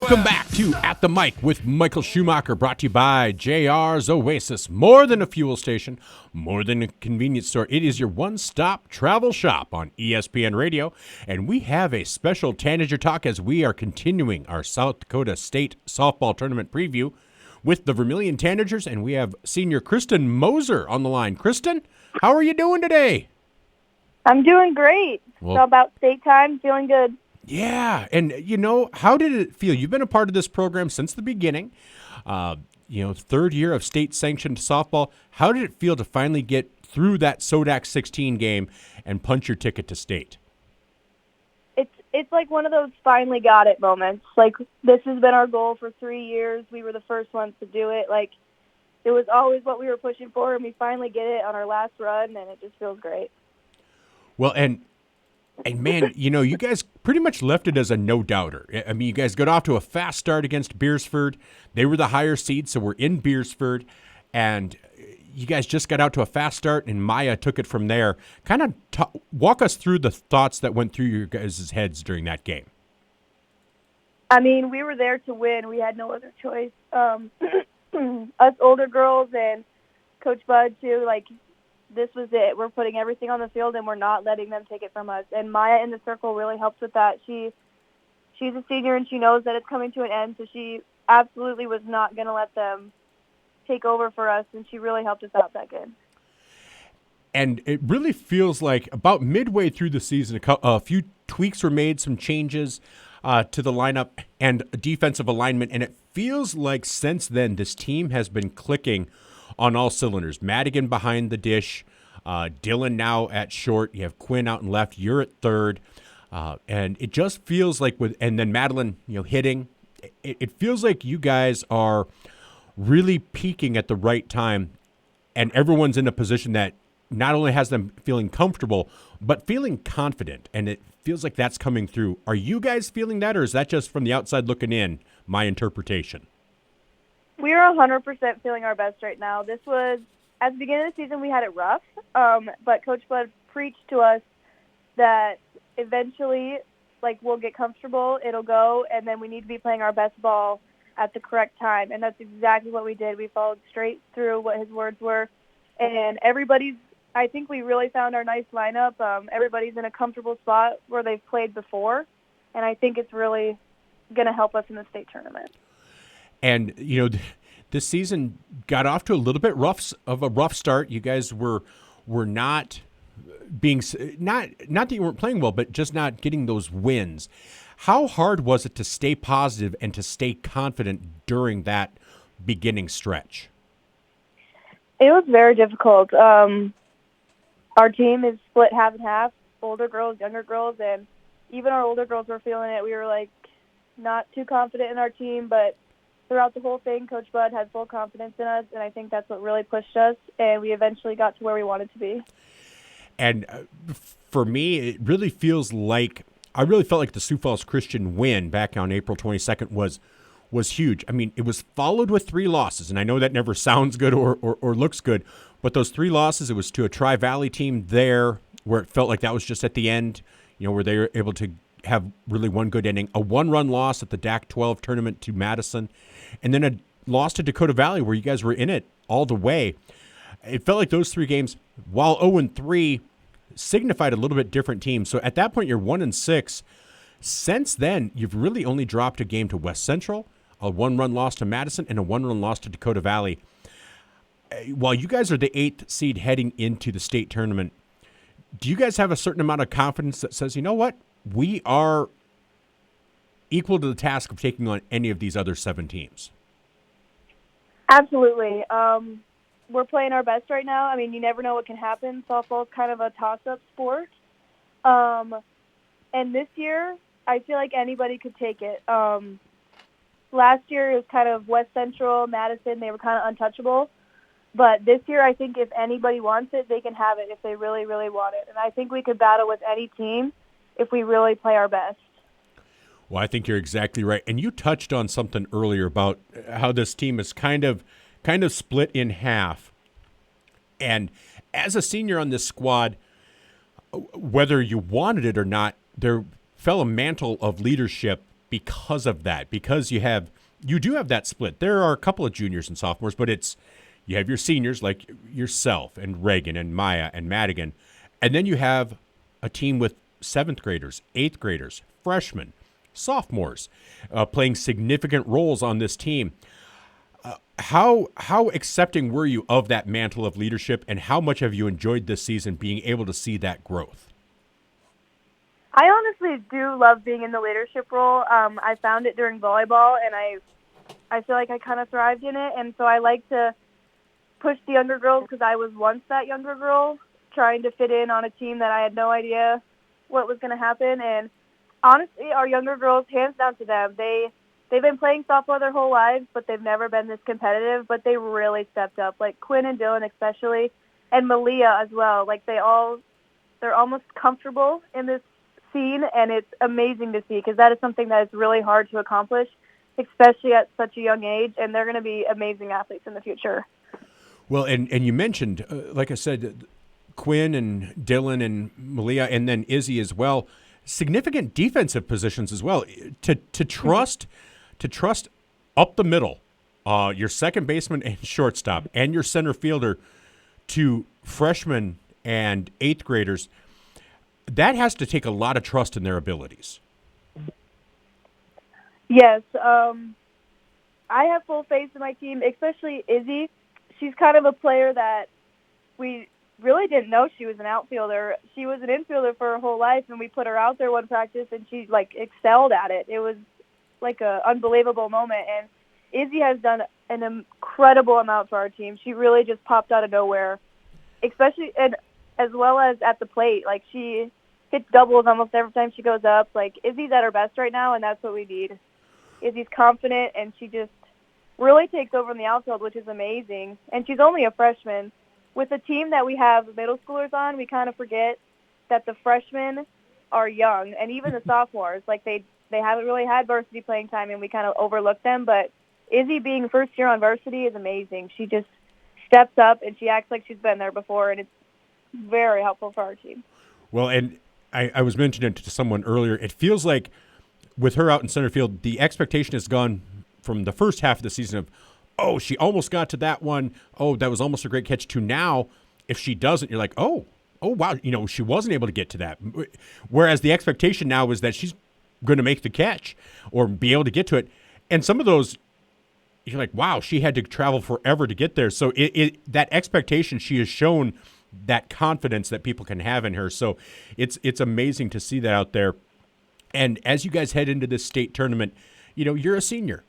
Welcome back to At the Mic with Michael Schumacher, brought to you by JR's Oasis. More than a fuel station, more than a convenience store. It is your one-stop travel shop on ESPN Radio. And we have a special Tanager talk as we are continuing our South Dakota State softball tournament preview with the Vermillion Tanagers. And we have Senior Kristen Moser on the line. Kristen, how are you doing today? I'm doing great. It's all about state time, feeling good. Yeah, and how did it feel? You've been a part of this program since the beginning. Third year of state-sanctioned softball. How did it feel to finally get through that SODAC 16 game and punch your ticket to state? It's like one of those finally got it moments. Like, this has been our goal for 3 years. We were the first ones to do it. Like, it was always what we were pushing for, and we finally get it on our last run, and it just feels great. Well, and man, you guys pretty much left it as a no-doubter. I mean, you guys got off to a fast start against Beersford. They were the higher seed, so we're in Beersford. And you guys just got out to a fast start, and Maya took it from there. Kind of walk us through the thoughts that went through your guys' heads during that game. I mean, we were there to win. We had no other choice. Us older girls and Coach Bud, too, this was it. We're putting everything on the field, and we're not letting them take it from us. And Maya in the circle really helps with that. She's a senior, and she knows that it's coming to an end, so she absolutely was not going to let them take over for us, and she really helped us out that game. And it really feels like about midway through the season, a few tweaks were made, some changes to the lineup and defensive alignment, and it feels like since then this team has been clicking on all cylinders. Madigan behind the dish, Dylan now at short. You have Quinn out and left. You're at third, and it just feels like and then Madeline, hitting. It feels like you guys are really peaking at the right time, and everyone's in a position that not only has them feeling comfortable, but feeling confident, and it feels like that's coming through. Are you guys feeling that, or is that just from the outside looking in, my interpretation? We are 100% feeling our best right now. This was, at the beginning of the season, we had it rough, but Coach Bud preached to us that eventually, we'll get comfortable, it'll go, and then we need to be playing our best ball at the correct time, and that's exactly what we did. We followed straight through what his words were, and I think we really found our nice lineup. Everybody's in a comfortable spot where they've played before, and I think it's really going to help us in the state tournament. And, this season got off to a little bit of a rough start. You guys were not being not that you weren't playing well, but just not getting those wins. How hard was it to stay positive and to stay confident during that beginning stretch? It was very difficult. Our team is split half and half, older girls, younger girls, and even our older girls were feeling it. We were not too confident in our team, but throughout the whole thing, Coach Bud had full confidence in us, and I think that's what really pushed us, and we eventually got to where we wanted to be. And for me, it really feels like I really felt like the Sioux Falls Christian win back on April 22nd was huge. I mean, it was followed with 3 losses, and I know that never sounds good or looks good, but those 3 losses, it was to a Tri-Valley team there where it felt like that was just at the end, where they were able to have really one good inning, a 1-run loss at the DAC 12 tournament to Madison, and then a loss to Dakota Valley where you guys were in it all the way. It felt like those 3 games, while 0-3, signified a little bit different teams. So at that point, you're 1-6. Since then, you've really only dropped a game to West Central, a 1-run loss to Madison, and a 1-run loss to Dakota Valley. While you guys are the 8th seed heading into the state tournament, do you guys have a certain amount of confidence that says, you know what, we are equal to the task of taking on any of these other 7 teams? Absolutely. We're playing our best right now. I mean, you never know what can happen. Softball is kind of a toss-up sport. And this year, I feel like anybody could take it. Last year, it was kind of West Central, Madison. They were kind of untouchable. But this year, I think if anybody wants it, they can have it if they really, really want it. And I think we could battle with any team if we really play our best. Well, I think you're exactly right. And you touched on something earlier about how this team is kind of split in half. And as a senior on this squad, whether you wanted it or not, there fell a mantle of leadership because of that, because you do have that split. There are a couple of juniors and sophomores, but you have your seniors like yourself and Reagan and Maya and Madigan, and then you have a team with 7th graders, 8th graders, freshmen, sophomores playing significant roles on this team. How accepting were you of that mantle of leadership, and how much have you enjoyed this season being able to see that growth? I honestly do love being in the leadership role. I found it during volleyball, and I feel like I kind of thrived in it, and so I like to push the younger girls because I was once that younger girl trying to fit in on a team that I had no idea what was going to happen. And honestly, our younger girls, hands down to them, they've been playing softball their whole lives, but they've never been this competitive, but they really stepped up, like Quinn and Dylan especially, and Malia as well. Like they're almost comfortable in this scene, and it's amazing to see because that is something that is really hard to accomplish, especially at such a young age, and they're going to be amazing athletes in the future. Well, and you mentioned, like I said, Quinn and Dylan and Malia, and then Izzy as well, significant defensive positions as well. To trust up the middle, your second baseman and shortstop, and your center fielder to freshmen and 8th graders, that has to take a lot of trust in their abilities. Yes, I have full faith in my team, especially Izzy. She's kind of a player that we really didn't know she was an outfielder. She was an infielder for her whole life, and we put her out there one practice, and she, excelled at it. It was, an unbelievable moment, and Izzy has done an incredible amount for our team. She really just popped out of nowhere, especially and as well as at the plate. She hits doubles almost every time she goes up. Izzy's at her best right now, and that's what we need. Izzy's confident, and she just really takes over in the outfield, which is amazing. And she's only a freshman. With the team that we have middle schoolers on, we kind of forget that the freshmen are young, and even the sophomores. They haven't really had varsity playing time, and we kind of overlook them. But Izzy being first year on varsity is amazing. She just steps up, and she acts like she's been there before, and it's very helpful for our team. Well, and I was mentioning it to someone earlier, it feels like with her out in center field, the expectation has gone from the first half of the season of, oh, she almost got to that one. Oh, that was almost a great catch, to now, if she doesn't, you're like, oh, wow, she wasn't able to get to that. Whereas the expectation now is that she's going to make the catch or be able to get to it. And some of those, you're like, wow, she had to travel forever to get there. So that expectation, she has shown that confidence that people can have in her. So it's amazing to see that out there. And as you guys head into this state tournament, you're a senior.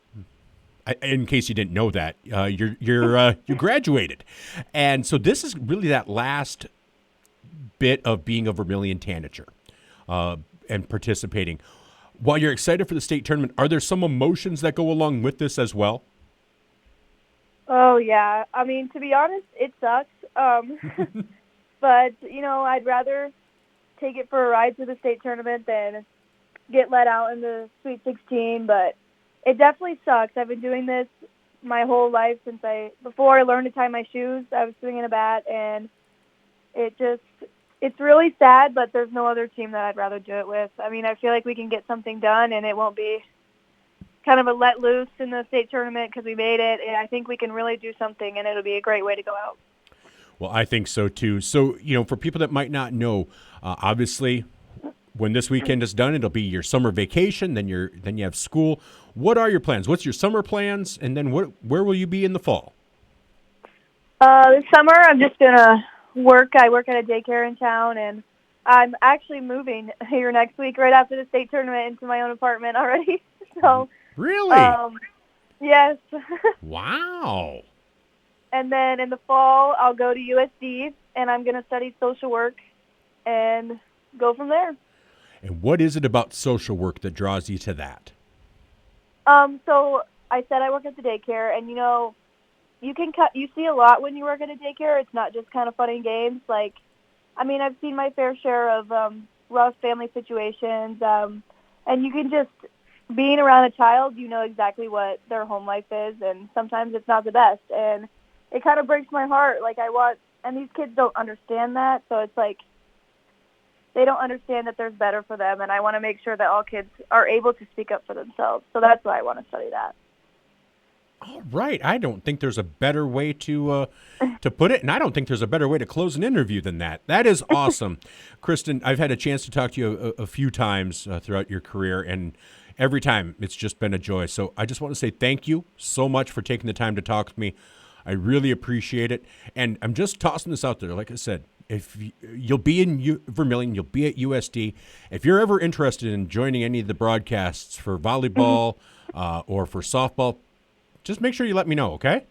In case you didn't know that, you graduated, and so this is really that last bit of being a Vermillion Tanager and participating. While you're excited for the state tournament, are there some emotions that go along with this as well? Oh yeah, I mean, to be honest, it sucks. But I'd rather take it for a ride to the state tournament than get let out in the Sweet 16. But it definitely sucks. I've been doing this my whole life before I learned to tie my shoes. I was swinging a bat, and it's really sad, but there's no other team that I'd rather do it with. I mean, I feel like we can get something done, and it won't be kind of a let loose in the state tournament because we made it. And I think we can really do something, and it'll be a great way to go out. Well, I think so too. So, for people that might not know, obviously, when this weekend is done, it'll be your summer vacation. Then you have school. What are your plans? What's your summer plans? And then where will you be in the fall? This summer, I'm just gonna work. I work at a daycare in town, and I'm actually moving here next week, right after the state tournament, into my own apartment already. So really, yes. Wow. And then in the fall, I'll go to USD, and I'm gonna study social work, and go from there. And what is it about social work that draws you to that? So I said I work at the daycare, and you see a lot when you work at a daycare. It's not just kind of fun and games. I've seen my fair share of rough family situations, and you can just, being around a child, you know exactly what their home life is, and sometimes it's not the best, and it kind of breaks my heart. And these kids don't understand that, so it's they don't understand that there's better for them, and I want to make sure that all kids are able to speak up for themselves. So that's why I want to study that. All right. I don't think there's a better way to put it, and I don't think there's a better way to close an interview than that. That is awesome. Kristen, I've had a chance to talk to you a few times throughout your career, and every time it's just been a joy. So I just want to say thank you so much for taking the time to talk to me. I really appreciate it. And I'm just tossing this out there. Like I said, if you'll be in Vermillion, you'll be at USD. If you're ever interested in joining any of the broadcasts for volleyball or for softball, just make sure you let me know, okay?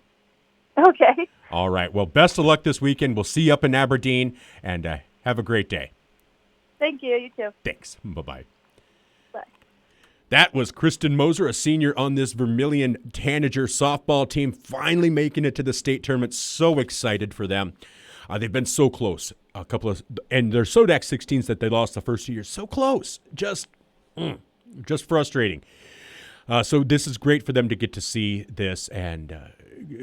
Okay. All right. Well, best of luck this weekend. We'll see you up in Aberdeen, and have a great day. Thank you. You too. Thanks. Bye-bye. Bye. That was Kristen Moser, a senior on this Vermillion Tanager softball team, finally making it to the state tournament. So excited for them. They've been so close. And they're SODAC 16s that they lost the first 2 years. So close. Just frustrating. So this is great for them to get to see this, and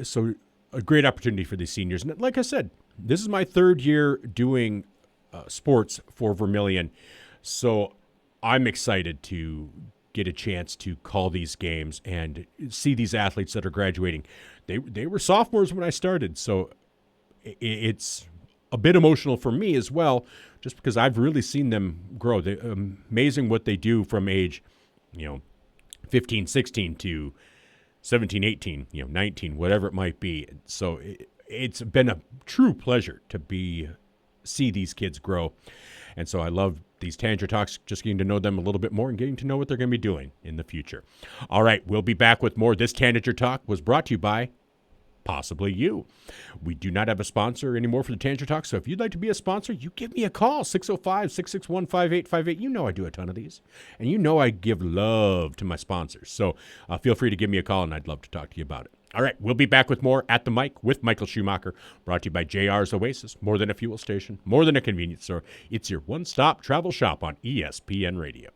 so a great opportunity for these seniors. And like I said, this is my third year doing sports for Vermillion, so I'm excited to get a chance to call these games and see these athletes that are graduating. They were sophomores when I started, so it's a bit emotional for me as well, just because I've really seen them grow. Amazing what they do from age, 15, 16 to 17, 18, 19, whatever it might be. So it's been a true pleasure to see these kids grow. And so I love these Tanager Talks, just getting to know them a little bit more and getting to know what they're going to be doing in the future. All right, we'll be back with more. This Tanager Talk was brought to you by possibly you. We do not have a sponsor anymore for the Tanager Talk, so if you'd like to be a sponsor, you give me a call, 605-661-5858. You know I do a ton of these, and you know I give love to my sponsors. So feel free to give me a call, and I'd love to talk to you about it. All right, we'll be back with more At the Mic with Michael Schumacher, brought to you by JR's Oasis, more than a fuel station, more than a convenience store. It's your one-stop travel shop on ESPN Radio.